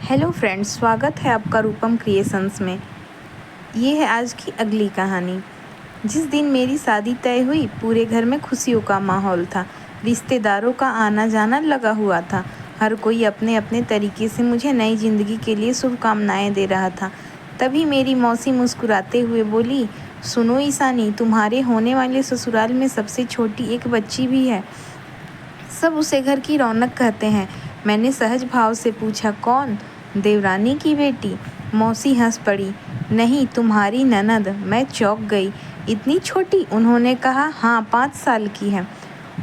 Hello friends, स्वागत है आपका रूपम क्रिएशंस में। ये है आज की अगली कहानी। जिस दिन मेरी शादी तय हुई, पूरे घर में खुशियों का माहौल था। रिश्तेदारों का आना जाना लगा हुआ था। हर कोई अपने अपने तरीके से मुझे नई ज़िंदगी के लिए शुभकामनाएं दे रहा था। तभी मेरी मौसी मुस्कुराते हुए बोली, सुनो ईशानी, तुम्हारे होने वाले ससुराल में सबसे छोटी एक बच्ची भी है। सब उसे घर की रौनक कहते हैं। मैंने सहज भाव से पूछा, कौन? देवरानी की बेटी। मौसी हंस पड़ी, नहीं, तुम्हारी ननद। मैं चौंक गई, इतनी छोटी? उन्होंने कहा, हाँ, 5 साल की है।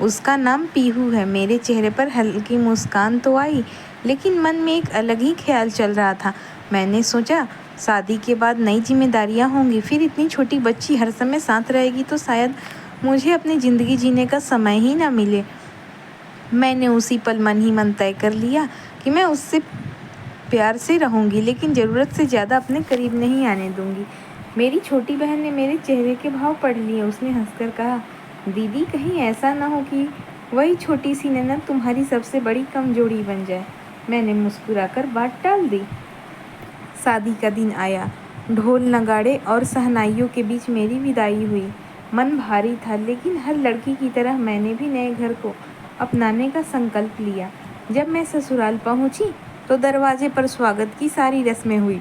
उसका नाम पीहू है। मेरे चेहरे पर हल्की मुस्कान तो आई, लेकिन मन में एक अलग ही ख्याल चल रहा था। मैंने सोचा, शादी के बाद नई जिम्मेदारियां होंगी, फिर इतनी छोटी बच्ची हर समय साथ रहेगी तो शायद मुझे अपनी ज़िंदगी जीने का समय ही ना मिले। मैंने उसी पल मन ही मन तय कर लिया कि मैं उससे प्यार से रहूंगी, लेकिन ज़रूरत से ज़्यादा अपने करीब नहीं आने दूंगी। मेरी छोटी बहन ने मेरे चेहरे के भाव पढ़ लिए। उसने हंसकर कहा, दीदी, कहीं ऐसा ना हो कि वही छोटी सी ननद तुम्हारी सबसे बड़ी कमजोरी बन जाए। मैंने मुस्कुराकर बात टाल दी। शादी का दिन आया। ढोल नगाड़े और शहनाइयों के बीच मेरी विदाई हुई। मन भारी था, लेकिन हर लड़की की तरह मैंने भी नए घर को अपनाने का संकल्प लिया। जब मैं ससुराल पहुंची तो दरवाजे पर स्वागत की सारी रस्में हुई।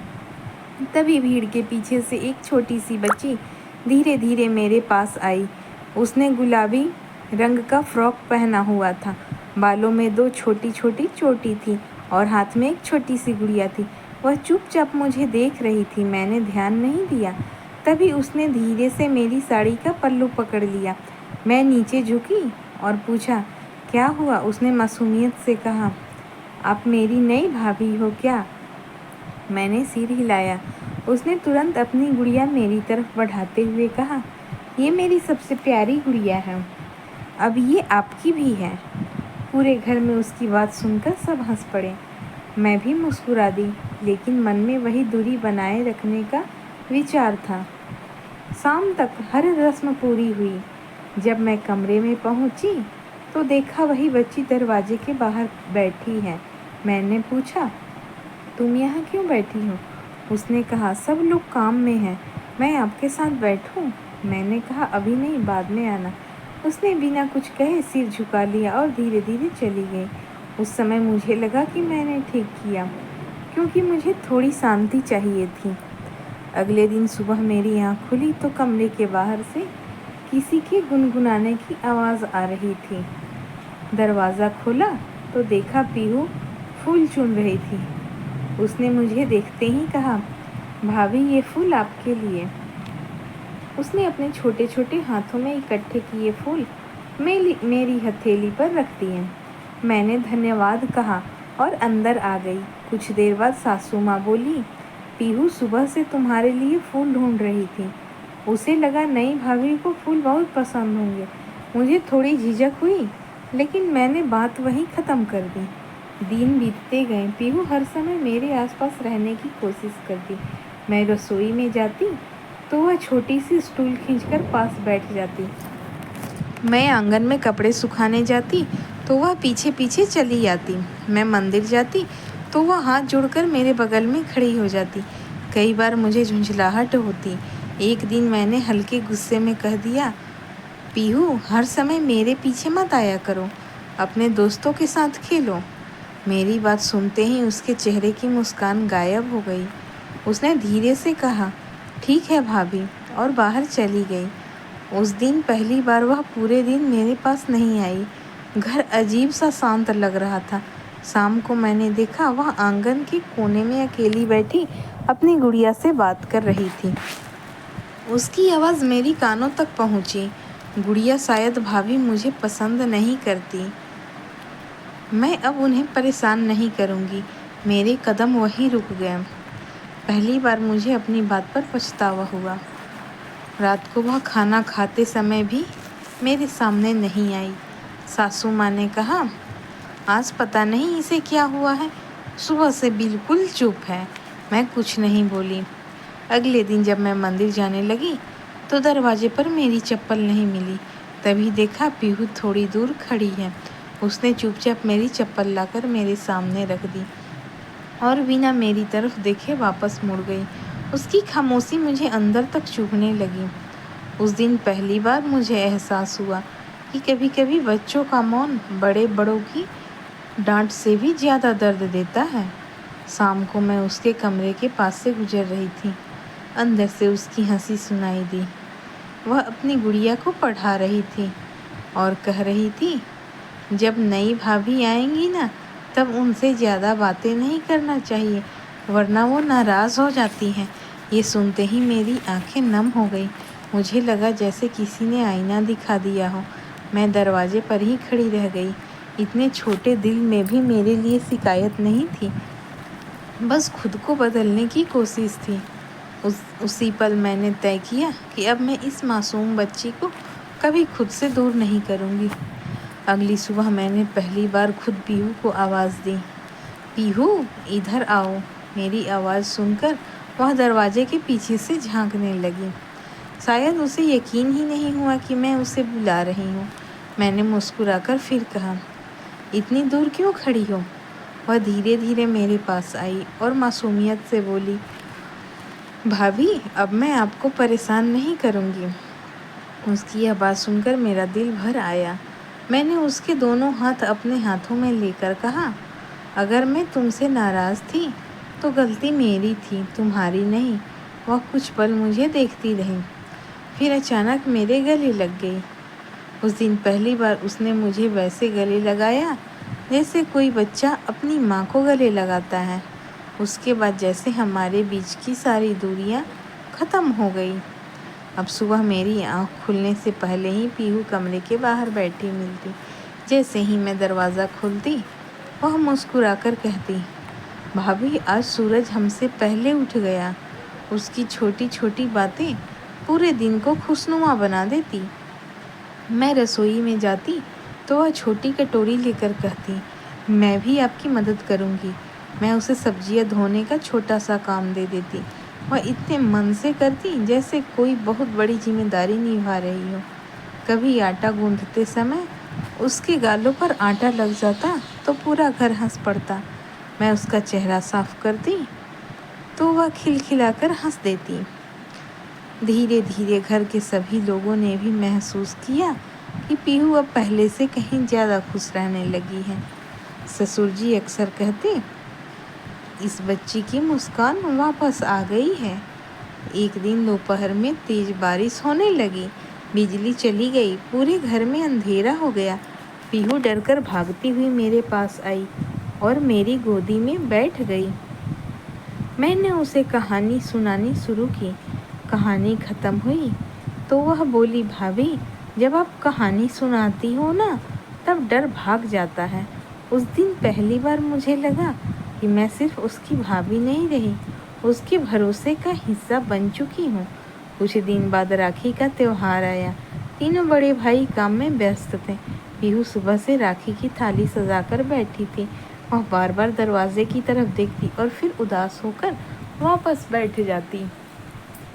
तभी भीड़ के पीछे से एक छोटी सी बच्ची धीरे धीरे मेरे पास आई। उसने गुलाबी रंग का फ्रॉक पहना हुआ था। बालों में 2 छोटी छोटी चोटी थी और हाथ में एक छोटी सी गुड़िया थी। वह चुपचाप मुझे देख रही थी। मैंने ध्यान नहीं दिया। तभी उसने धीरे से मेरी साड़ी का पल्लू पकड़ लिया। मैं नीचे झुकी और पूछा, क्या हुआ? उसने मासूमियत से कहा, आप मेरी नई भाभी हो क्या? मैंने सिर हिलाया। उसने तुरंत अपनी गुड़िया मेरी तरफ बढ़ाते हुए कहा, ये मेरी सबसे प्यारी गुड़िया है, अब ये आपकी भी है। पूरे घर में उसकी बात सुनकर सब हंस पड़े। मैं भी मुस्कुरा दी, लेकिन मन में वही दूरी बनाए रखने का विचार था। शाम तक हर रस्म पूरी हुई। जब मैं कमरे में पहुंची तो देखा वही बच्ची दरवाजे के बाहर बैठी है। मैंने पूछा, तुम यहाँ क्यों बैठी हो? उसने कहा, सब लोग काम में हैं, मैं आपके साथ बैठूं? मैंने कहा, अभी नहीं, बाद में आना। उसने बिना कुछ कहे सिर झुका लिया और धीरे धीरे चली गई। उस समय मुझे लगा कि मैंने ठीक किया, क्योंकि मुझे थोड़ी शांति चाहिए थी। अगले दिन सुबह मेरी आँख खुली तो कमरे के बाहर से किसी के गुनगुनाने की आवाज़ आ रही थी। दरवाज़ा खोला तो देखा पीहू फूल चुन रही थी। उसने मुझे देखते ही कहा, भाभी, ये फूल आपके लिए। उसने अपने छोटे छोटे हाथों में इकट्ठे किए फूल मेरी हथेली पर रख दिए। मैंने धन्यवाद कहा और अंदर आ गई। कुछ देर बाद सासू माँ बोली, पीहू सुबह से तुम्हारे लिए फूल ढूंढ रही थी। उसे लगा नई भाभी को फूल बहुत पसंद होंगे। मुझे थोड़ी झिझक हुई, लेकिन मैंने बात वहीं ख़त्म कर दी। दिन बीतते गए। पीहू हर समय मेरे आसपास रहने की कोशिश करती। मैं रसोई में जाती तो वह छोटी सी स्टूल खींचकर पास बैठ जाती। मैं आंगन में कपड़े सुखाने जाती तो वह पीछे पीछे चली आती। मैं मंदिर जाती तो वह हाथ जोड़कर मेरे बगल में खड़ी हो जाती। कई बार मुझे झुंझलाहट होती। एक दिन मैंने हल्के गुस्से में कह दिया, पीहू, हर समय मेरे पीछे मत आया करो, अपने दोस्तों के साथ खेलो। मेरी बात सुनते ही उसके चेहरे की मुस्कान गायब हो गई। उसने धीरे से कहा, ठीक है भाभी, और बाहर चली गई। उस दिन पहली बार वह पूरे दिन मेरे पास नहीं आई। घर अजीब सा शांत लग रहा था। शाम को मैंने देखा वह आंगन के कोने में अकेली बैठी अपनी गुड़िया से बात कर रही थी। उसकी आवाज़ मेरी कानों तक पहुंची। गुड़िया, शायद भाभी मुझे पसंद नहीं करती, मैं अब उन्हें परेशान नहीं करूंगी। मेरे कदम वहीं रुक गए। पहली बार मुझे अपनी बात पर पछतावा हुआ। रात को वह खाना खाते समय भी मेरे सामने नहीं आई। सासू माँ ने कहा, आज पता नहीं इसे क्या हुआ है, सुबह से बिल्कुल चुप है। मैं कुछ नहीं बोली। अगले दिन जब मैं मंदिर जाने लगी तो दरवाजे पर मेरी चप्पल नहीं मिली। तभी देखा पीहू थोड़ी दूर खड़ी है। उसने चुपचाप मेरी चप्पल लाकर मेरे सामने रख दी। और बिना मेरी तरफ देखे वापस मुड़ गई। उसकी खामोशी मुझे अंदर तक चुभने लगी। उस दिन पहली बार मुझे एहसास हुआ कि कभी कभी बच्चों का मौन बड़े बड़ों की डांट से भी ज़्यादा दर्द देता है। शाम को मैं उसके कमरे के पास से गुजर रही थी। अंदर से उसकी हंसी सुनाई दी। वह अपनी गुड़िया को पढ़ा रही थी और कह रही थी, जब नई भाभी आएंगी ना, तब उनसे ज़्यादा बातें नहीं करना चाहिए, वरना वो नाराज़ हो जाती हैं। ये सुनते ही मेरी आंखें नम हो गई। मुझे लगा जैसे किसी ने आईना दिखा दिया हो। मैं दरवाजे पर ही खड़ी रह गई। इतने छोटे दिल में भी मेरे लिए शिकायत नहीं थी, बस खुद को बदलने की कोशिश थी। उसी पल मैंने तय किया कि अब मैं इस मासूम बच्ची को कभी खुद से दूर नहीं करूँगी। अगली सुबह मैंने पहली बार खुद पीहू को आवाज़ दी। पीहू, इधर आओ। मेरी आवाज़ सुनकर वह दरवाजे के पीछे से झांकने लगी। शायद उसे यकीन ही नहीं हुआ कि मैं उसे बुला रही हूँ। मैंने मुस्कुराकर फिर कहा, इतनी दूर क्यों खड़ी हो? वह धीरे धीरे मेरे पास आई और मासूमियत से बोली, भाभी, अब मैं आपको परेशान नहीं करूँगी। उसकी यह बात सुनकर मेरा दिल भर आया। मैंने उसके दोनों हाथ अपने हाथों में लेकर कहा, अगर मैं तुमसे नाराज़ थी तो गलती मेरी थी, तुम्हारी नहीं। वह कुछ पल मुझे देखती रही, फिर अचानक मेरे गले लग गई। उस दिन पहली बार उसने मुझे वैसे गले लगाया जैसे कोई बच्चा अपनी माँ को गले लगाता है। उसके बाद जैसे हमारे बीच की सारी दूरियां ख़त्म हो गई। अब सुबह मेरी आँख खुलने से पहले ही पीहू कमरे के बाहर बैठी मिलती। जैसे ही मैं दरवाज़ा खोलती, वह मुस्कुराकर कहती, भाभी, आज सूरज हमसे पहले उठ गया। उसकी छोटी छोटी बातें पूरे दिन को खुशनुमा बना देती। मैं रसोई में जाती तो वह छोटी कटोरी लेकर कहती, मैं भी आपकी मदद करूँगी। मैं उसे सब्जियां धोने का छोटा सा काम दे देती। वह इतने मन से करती जैसे कोई बहुत बड़ी जिम्मेदारी निभा रही हो। कभी आटा गूंथते समय उसके गालों पर आटा लग जाता तो पूरा घर हंस पड़ता। मैं उसका चेहरा साफ करती तो वह खिलखिलाकर हंस देती। धीरे धीरे घर के सभी लोगों ने भी महसूस किया कि पीहू अब पहले से कहीं ज़्यादा खुश रहने लगी है। ससुर जी अक्सर कहते, इस बच्ची की मुस्कान वापस आ गई है। एक दिन दोपहर में तेज बारिश होने लगी। बिजली चली गई, पूरे घर में अंधेरा हो गया। पीहू डरकर भागती हुई मेरे पास आई और मेरी गोदी में बैठ गई। मैंने उसे कहानी सुनानी शुरू की। कहानी ख़त्म हुई तो वह बोली, भाभी, जब आप कहानी सुनाती हो ना, तब डर भाग जाता है। उस दिन पहली बार मुझे लगा कि मैं सिर्फ उसकी भाभी नहीं रही, उसके भरोसे का हिस्सा बन चुकी हूँ। कुछ दिन बाद राखी का त्यौहार आया। तीनों बड़े भाई काम में व्यस्त थे। पीहू सुबह से राखी की थाली सजाकर बैठी थी। वह बार बार दरवाजे की तरफ देखती और फिर उदास होकर वापस बैठ जाती।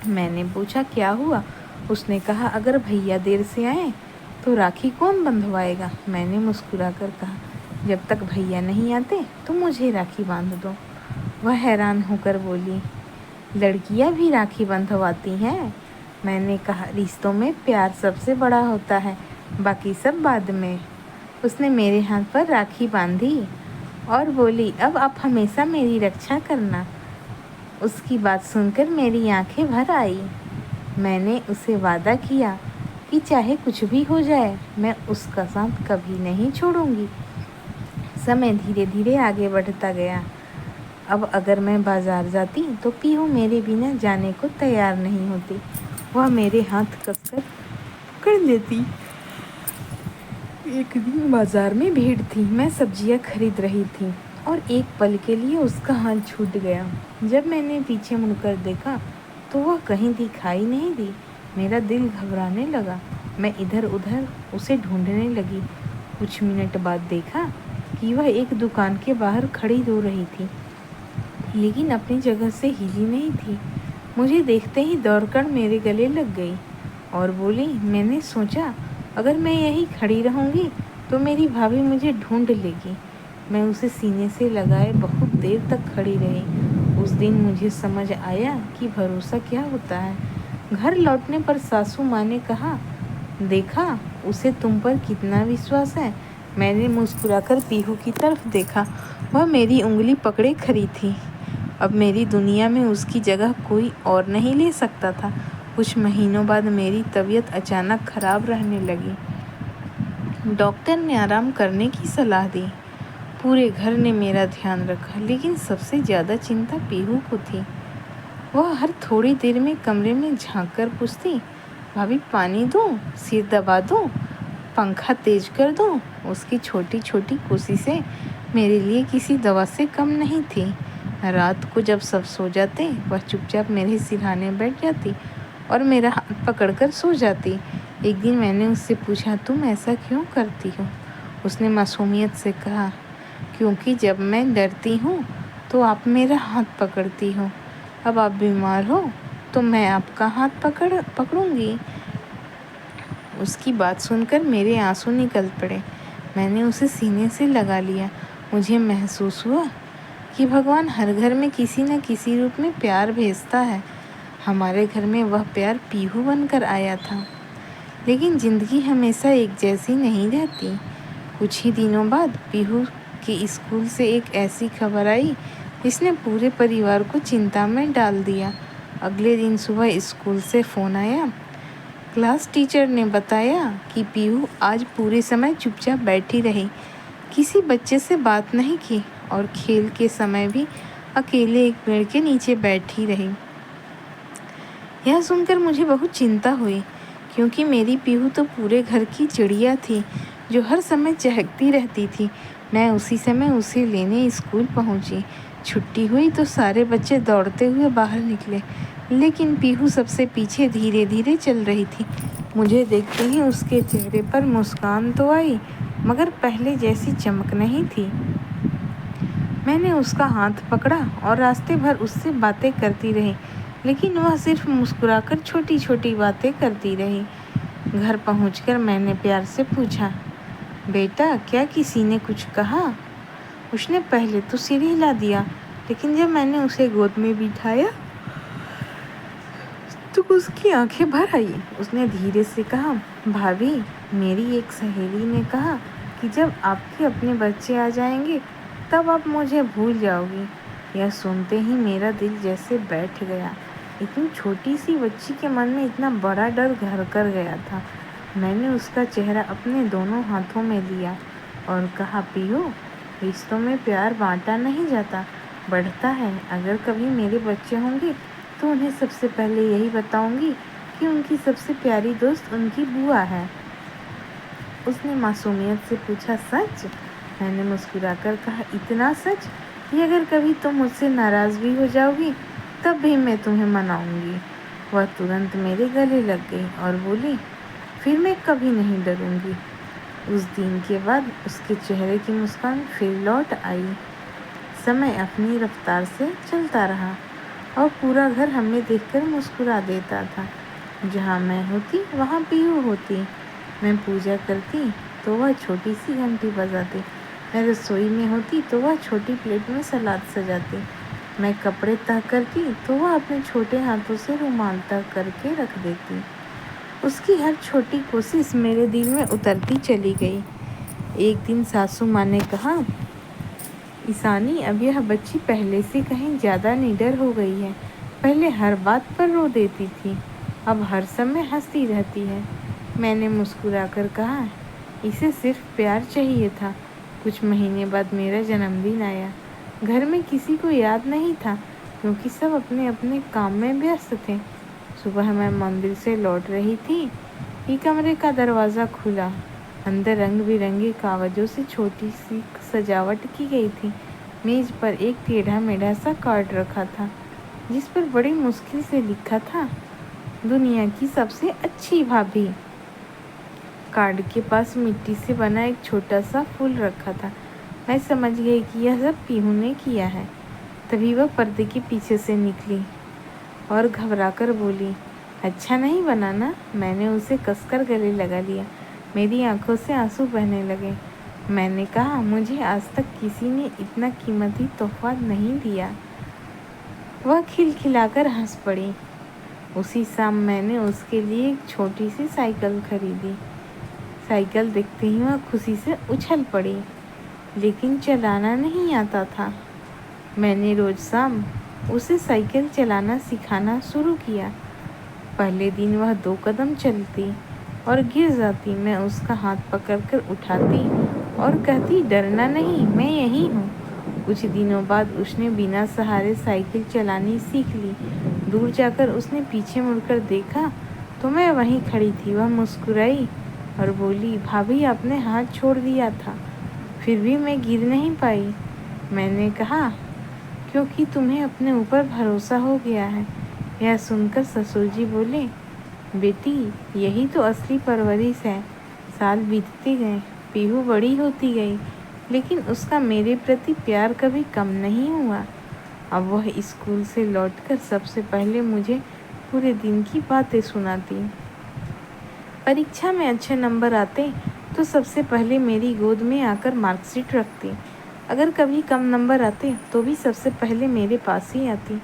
मैंने पूछा, क्या हुआ? उसने कहा, अगर भैया देर से आए तो राखी कौन बंधवाएगा? मैंने मुस्कुराकर कहा, जब तक भैया नहीं आते तो मुझे राखी बांध दो। वह हैरान होकर बोली, लड़कियां भी राखी बंधवाती हैं? मैंने कहा, रिश्तों में प्यार सबसे बड़ा होता है, बाकी सब बाद में। उसने मेरे हाथ पर राखी बांधी और बोली, अब आप हमेशा मेरी रक्षा करना। उसकी बात सुनकर मेरी आंखें भर आई। मैंने उसे वादा किया कि चाहे कुछ भी हो जाए, मैं उसका साथ कभी नहीं छोड़ूंगी। समय धीरे धीरे आगे बढ़ता गया। अब अगर मैं बाजार जाती तो पीहू मेरे बिना जाने को तैयार नहीं होती। वह मेरे हाथ कसकर पकड़ लेती। एक दिन बाजार में भीड़ थी। मैं सब्जियां खरीद रही थी और एक पल के लिए उसका हाथ छूट गया। जब मैंने पीछे मुड़कर देखा तो वह कहीं दिखाई नहीं दी। मेरा दिल घबराने लगा। मैं इधर उधर उसे ढूंढने लगी। कुछ मिनट बाद देखा कि वह एक दुकान के बाहर खड़ी रो रही थी, लेकिन अपनी जगह से हिली नहीं थी। मुझे देखते ही दौड़कर मेरे गले लग गई और बोली, मैंने सोचा अगर मैं यहीं खड़ी रहूँगी तो मेरी भाभी मुझे ढूंढ लेगी। मैं उसे सीने से लगाए बहुत देर तक खड़ी रही। उस दिन मुझे समझ आया कि भरोसा क्या होता है। घर लौटने पर सासू माँ ने कहा, देखा उसे तुम पर कितना विश्वास है। मैंने मुस्कुराकर पीहू की तरफ देखा। वह मेरी उंगली पकड़े खड़ी थी। अब मेरी दुनिया में उसकी जगह कोई और नहीं ले सकता था। कुछ महीनों बाद मेरी तबीयत अचानक खराब रहने लगी। डॉक्टर ने आराम करने की सलाह दी। पूरे घर ने मेरा ध्यान रखा, लेकिन सबसे ज़्यादा चिंता पीहू को थी। वह हर थोड़ी देर में कमरे में झांक कर पूछती, भाभी पानी दूँ, सिर दबा दूँ, पंखा तेज कर दूँ। उसकी छोटी छोटी कोशिशें मेरे लिए किसी दवा से कम नहीं थी। रात को जब सब सो जाते, वह चुपचाप मेरे सिरहाने बैठ जाती और मेरा हाथ पकड़कर सो जाती। एक दिन मैंने उससे पूछा, तुम ऐसा क्यों करती हो? उसने मासूमियत से कहा, क्योंकि जब मैं डरती हूँ तो आप मेरा हाथ पकड़ती हो। अब आप बीमार हो तो मैं आपका हाथ पकड़ूंगी। उसकी बात सुनकर मेरे आंसू निकल पड़े। मैंने उसे सीने से लगा लिया। मुझे महसूस हुआ कि भगवान हर घर में किसी न किसी रूप में प्यार भेजता है। हमारे घर में वह प्यार पीहू बनकर आया था। लेकिन जिंदगी हमेशा एक जैसी नहीं रहती। कुछ ही दिनों बाद पीहू के स्कूल से एक ऐसी खबर आई जिसने पूरे परिवार को चिंता में डाल दिया। अगले दिन सुबह स्कूल से फ़ोन आया। क्लास टीचर ने बताया कि पीहू आज पूरे समय चुपचाप बैठी रही, किसी बच्चे से बात नहीं की और खेल के समय भी अकेले एक पेड़ के नीचे बैठी रही। यह सुनकर मुझे बहुत चिंता हुई, क्योंकि मेरी पीहू तो पूरे घर की चिड़िया थी जो हर समय चहकती रहती थी। मैं उसी समय उसे लेने स्कूल पहुंची। छुट्टी हुई तो सारे बच्चे दौड़ते हुए बाहर निकले, लेकिन पीहू सबसे पीछे धीरे धीरे चल रही थी। मुझे देखते ही उसके चेहरे पर मुस्कान तो आई, मगर पहले जैसी चमक नहीं थी। मैंने उसका हाथ पकड़ा और रास्ते भर उससे बातें करती रही, लेकिन वह सिर्फ मुस्कुराकर छोटी छोटी बातें करती रही। घर पहुंचकर मैंने प्यार से पूछा, बेटा क्या किसी ने कुछ कहा? उसने पहले तो सिर हिला दिया, लेकिन जब मैंने उसे गोद में बिठाया तो उसकी आंखें भर आई। उसने धीरे से कहा, भाभी मेरी एक सहेली ने कहा कि जब आपके अपने बच्चे आ जाएंगे तब आप मुझे भूल जाओगी। यह सुनते ही मेरा दिल जैसे बैठ गया। इतनी छोटी सी बच्ची के मन में इतना बड़ा डर घर कर गया था। मैंने उसका चेहरा अपने दोनों हाथों में लिया और कहा, पीहू रिश्तों में प्यार बांटा नहीं जाता, बढ़ता है। अगर कभी मेरे बच्चे होंगे तो उन्हें सबसे पहले यही बताऊंगी कि उनकी सबसे प्यारी दोस्त उनकी बुआ है। उसने मासूमियत से पूछा, सच? मैंने मुस्कुराकर कहा, इतना सच कि अगर कभी तुम मुझसे नाराज़ भी हो जाओगी तब भी मैं तुम्हें मनाऊंगी। वह तुरंत मेरे गले लग गई और बोली, फिर मैं कभी नहीं डरूंगी। उस दिन के बाद उसके चेहरे की मुस्कान फिर लौट आई। समय अपनी रफ्तार से चलता रहा और पूरा घर हमें देखकर मुस्कुरा देता था। जहाँ मैं होती वहाँ पीहू होती। मैं पूजा करती तो वह छोटी सी घंटी बजाती। मैं रसोई में होती तो वह छोटी प्लेट में सलाद सजाती। मैं कपड़े तह करती तो वह अपने छोटे हाथों से रुमाल तह करके रख देती। उसकी हर छोटी कोशिश मेरे दिल में उतरती चली गई। एक दिन सासू माँ ने कहा, ईशानी अब यह बच्ची पहले से कहीं ज़्यादा निडर हो गई है। पहले हर बात पर रो देती थी, अब हर समय हंसती रहती है। मैंने मुस्कुराकर कहा, इसे सिर्फ प्यार चाहिए था। कुछ महीने बाद मेरा जन्मदिन आया। घर में किसी को याद नहीं था, क्योंकि सब अपने अपने काम में व्यस्त थे। सुबह मैं मंदिर से लौट रही थी कि कमरे का दरवाज़ा खुला। अंदर रंग बिरंगे कागजों से छोटी सी सजावट की गई थी। मेज पर एक टेढ़ा मेढ़ा सा कार्ड रखा था, जिस पर बड़ी मुश्किल से लिखा था, दुनिया की सबसे अच्छी भाभी। कार्ड के पास मिट्टी से बना एक छोटा सा फूल रखा था। मैं समझ गई कि यह सब पीहू ने किया है। तभी वह पर्दे के पीछे से निकली और घबराकर बोली, अच्छा नहीं बना ना? मैंने उसे कसकर गले लगा लिया। मेरी आंखों से आंसू बहने लगे। मैंने कहा, मुझे आज तक किसी ने इतना कीमती तोहफा नहीं दिया। वह खिलखिलाकर हंस पड़ी। उसी शाम मैंने उसके लिए एक छोटी सी साइकिल खरीदी। साइकिल देखते ही वह खुशी से उछल पड़ी, लेकिन चलाना नहीं आता था। मैंने रोज शाम उसे साइकिल चलाना सिखाना शुरू किया। पहले दिन वह 2 कदम चलती और गिर जाती। मैं उसका हाथ पकड़कर उठाती और कहती, डरना नहीं, मैं यहीं हूँ। कुछ दिनों बाद उसने बिना सहारे साइकिल चलानी सीख ली। दूर जाकर उसने पीछे मुड़कर देखा तो मैं वहीं खड़ी थी। वह मुस्कुराई और बोली, भाभी आपने हाथ छोड़ दिया था, फिर भी मैं गिर नहीं पाई। मैंने कहा, क्योंकि तुम्हें अपने ऊपर भरोसा हो गया है। यह सुनकर ससुर जी बोले, बेटी यही तो असली परवरिश है। साल बीतते गए, पीहू बड़ी होती गई, लेकिन उसका मेरे प्रति प्यार कभी कम नहीं हुआ। अब वह स्कूल से लौटकर सबसे पहले मुझे पूरे दिन की बातें सुनाती। परीक्षा में अच्छे नंबर आते तो सबसे पहले मेरी गोद में आकर मार्कशीट रखती। अगर कभी कम नंबर आते तो भी सबसे पहले मेरे पास ही आती,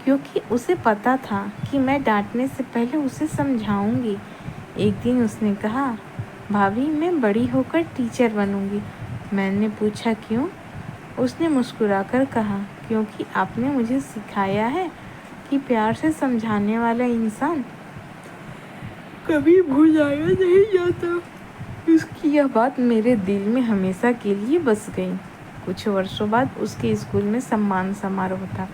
क्योंकि उसे पता था कि मैं डांटने से पहले उसे समझाऊंगी। एक दिन उसने कहा, भाभी मैं बड़ी होकर टीचर बनूंगी। मैंने पूछा, क्यों? उसने मुस्कुराकर कहा, क्योंकि आपने मुझे सिखाया है कि प्यार से समझाने वाला इंसान कभी भुलाया नहीं जाता। उसकी यह बात मेरे दिल में हमेशा के लिए बस गई। कुछ वर्षों बाद उसके स्कूल में सम्मान समारोह था।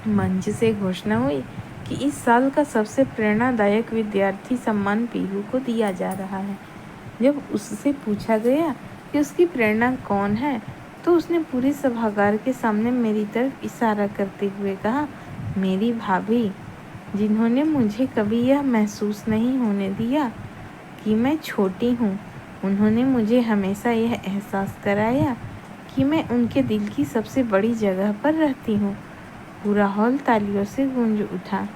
मंच से घोषणा हुई कि इस साल का सबसे प्रेरणादायक विद्यार्थी सम्मान पीहू को दिया जा रहा है। जब उससे पूछा गया कि उसकी प्रेरणा कौन है, तो उसने पूरे सभागार के सामने मेरी तरफ इशारा करते हुए कहा, मेरी भाभी, जिन्होंने मुझे कभी यह महसूस नहीं होने दिया कि मैं छोटी हूँ। उन्होंने मुझे हमेशा यह एहसास कराया कि मैं उनके दिल की सबसे बड़ी जगह पर रहती हूँ। पूरा हॉल तालियों से गूंज उठा।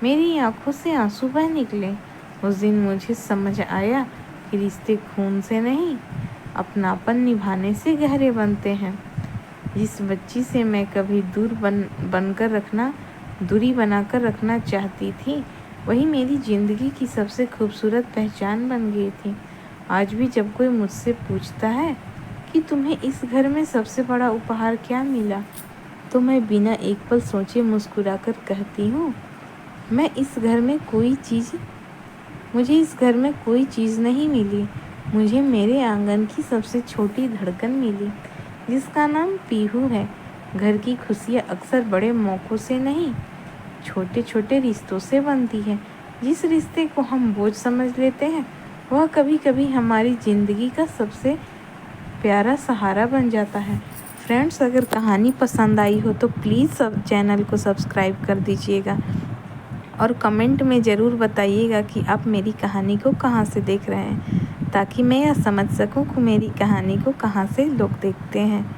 मेरी आंखों से आंसू बह निकले। उस दिन मुझे समझ आया कि रिश्ते खून से नहीं, अपनापन निभाने से गहरे बनते हैं। जिस बच्ची से मैं कभी दूरी बनाकर रखना चाहती थी, वही मेरी जिंदगी की सबसे खूबसूरत पहचान बन गई थी। आज भी जब कोई मुझसे पूछता है कि तुम्हें इस घर में सबसे बड़ा उपहार क्या मिला, तो मैं बिना एक पल सोचे मुस्कुराकर कहती हूँ, मुझे इस घर में कोई चीज़ नहीं मिली। मुझे मेरे आंगन की सबसे छोटी धड़कन मिली, जिसका नाम पीहू है। घर की खुशियाँ अक्सर बड़े मौक़ों से नहीं, छोटे छोटे रिश्तों से बनती है। जिस रिश्ते को हम बोझ समझ लेते हैं, वह कभी कभी हमारी ज़िंदगी का सबसे प्यारा सहारा बन जाता है। फ्रेंड्स, अगर कहानी पसंद आई हो तो प्लीज़ चैनल को सब्सक्राइब कर दीजिएगा और कमेंट में ज़रूर बताइएगा कि आप मेरी कहानी को कहाँ से देख रहे हैं, ताकि मैं यह समझ सकूं कि मेरी कहानी को कहाँ से लोग देखते हैं।